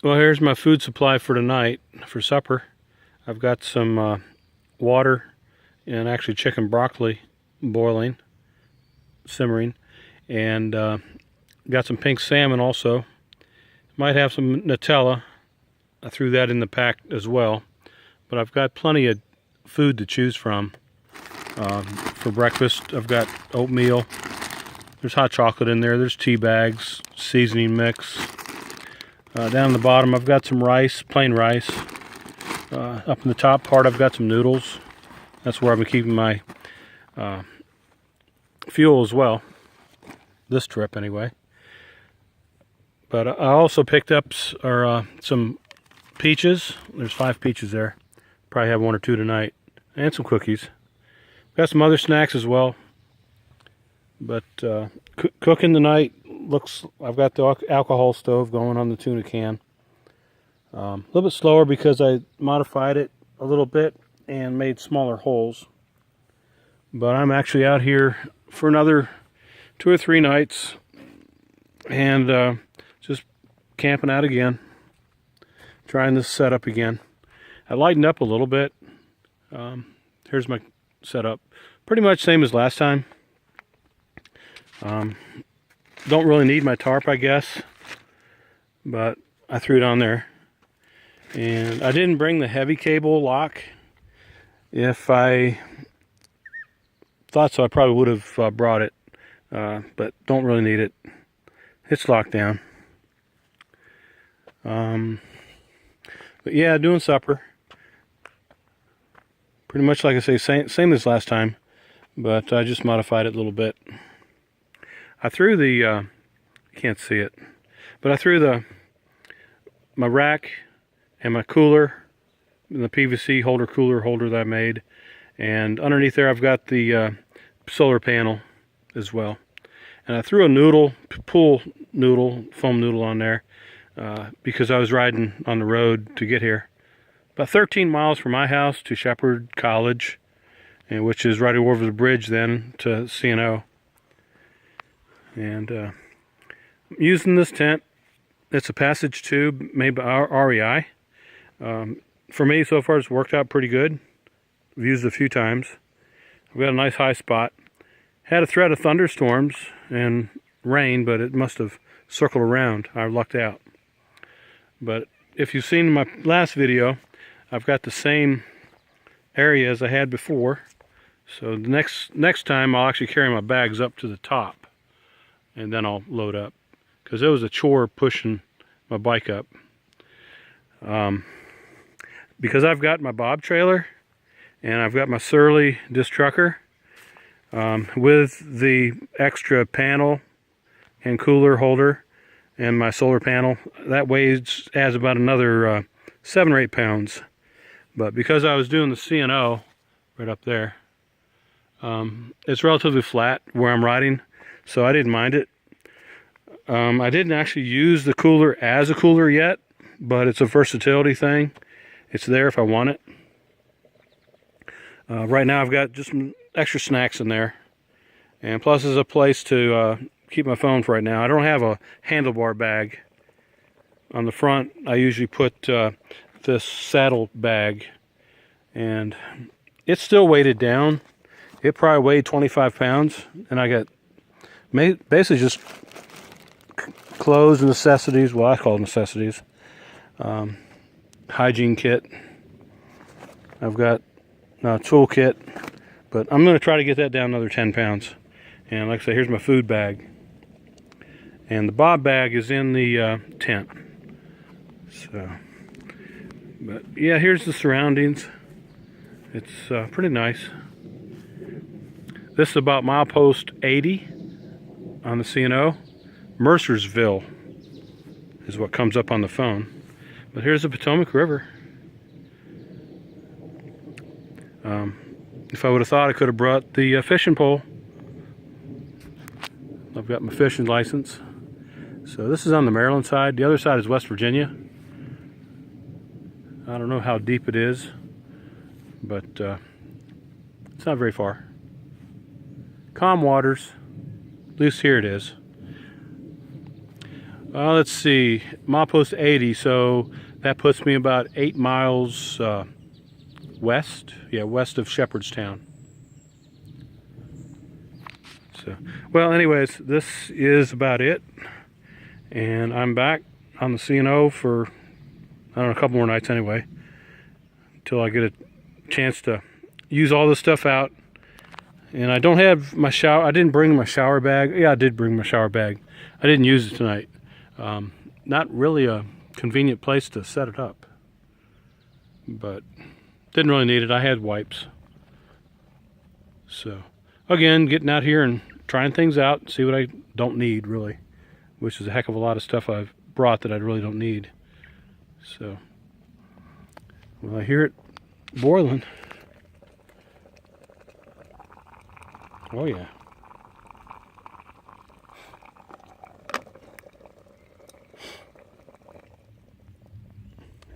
Well, here's my food supply for tonight for supper. I've got some water and actually chicken broccoli boiling, simmering, and got some pink salmon also. Might have some Nutella. I threw that in the pack as well. But I've got plenty of food to choose from. For breakfast, I've got oatmeal. There's hot chocolate in there. There's tea bags, seasoning mix. Down in the bottom, I've got some rice, plain rice. Up in the top part, I've got some noodles. That's where I've been keeping my fuel as well. This trip, anyway. But I also picked up some peaches. There's 5 peaches there. Probably have 1 or 2 tonight. And some cookies. Got some other snacks as well. But cooking tonight looks, I've got the alcohol stove going on the tuna can. A little bit slower because I modified it a little bit and made smaller holes. But I'm actually out here for another 2 or 3 nights and just camping out again. Trying this setup again. I lightened up a little bit. Here's my setup. Pretty much same as last time. Don't really need my tarp, I guess, but I threw it on there. And I didn't bring the heavy cable lock. If I thought so, I probably would have brought it, but don't really need it. It's locked down. But yeah, doing supper. Pretty much like I say, same as last time, but I just modified it a little bit. I threw the, you can't see it, but I threw my rack and my cooler, and the PVC cooler holder that I made, and underneath there I've got the solar panel as well. And I threw a foam noodle on there because I was riding on the road to get here. About 13 miles from my house to Shepherd College, and which is right over the bridge then to CNO. And I'm using this tent. It's a passage tube made by REI. For me, so far, it's worked out pretty good. I've used it a few times. I've got a nice high spot. Had a threat of thunderstorms and rain, but it must have circled around. I lucked out. But if you've seen my last video, I've got the same area as I had before. So the next time I'll actually carry my bags up to the top. And then I'll load up, because it was a chore pushing my bike up. Because I've got my bob trailer and I've got my Surly disc trucker with the extra panel and cooler holder and my solar panel, that adds about another 7 or 8 pounds. But because I was doing the CNO right up there, it's relatively flat where I'm riding, so I didn't mind it. I didn't actually use the cooler as a cooler yet, but it's a versatility thing. It's there if I want it. Right now I've got just some extra snacks in there. And plus there's a place to keep my phone for right now. I don't have a handlebar bag. On the front I usually put this saddle bag. And it's still weighted down. It probably weighed 25 pounds. And I got basically just clothes and necessities, well I call them necessities, hygiene kit. I've got a tool kit, but I'm going to try to get that down another 10 pounds. And like I say, here's my food bag. And the bob bag is in the tent. So, but yeah, here's the surroundings. It's pretty nice. This is about milepost 80 on the CNO. Mercersville is what comes up on the phone. But here's the Potomac River. If I would have thought, I could have brought the fishing pole. I've got my fishing license. So this is on the Maryland side. The other side is West Virginia. I don't know how deep it is, but it's not very far. Calm waters. At least here it is. Let's see, milepost 80, so that puts me about 8 miles west. Yeah, west of Shepherdstown. So, well, anyways, this is about it. And I'm back on the C&O for, I don't know, a couple more nights anyway. Until I get a chance to use all this stuff out. And I don't have my shower, I didn't bring my shower bag. Yeah, I did bring my shower bag. I didn't use it tonight. Not really a convenient place to set it up. But didn't really need it. I had wipes. So, again, getting out here and trying things out, see what I don't need, really. Which is a heck of a lot of stuff I've brought that I really don't need. So, well, I hear it boiling. Oh yeah.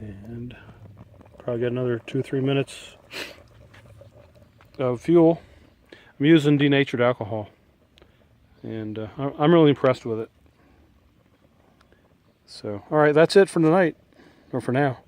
And probably got another 2 or 3 minutes of fuel. I'm using denatured alcohol, and I'm really impressed with it. So, all right, that's it for tonight, or for now.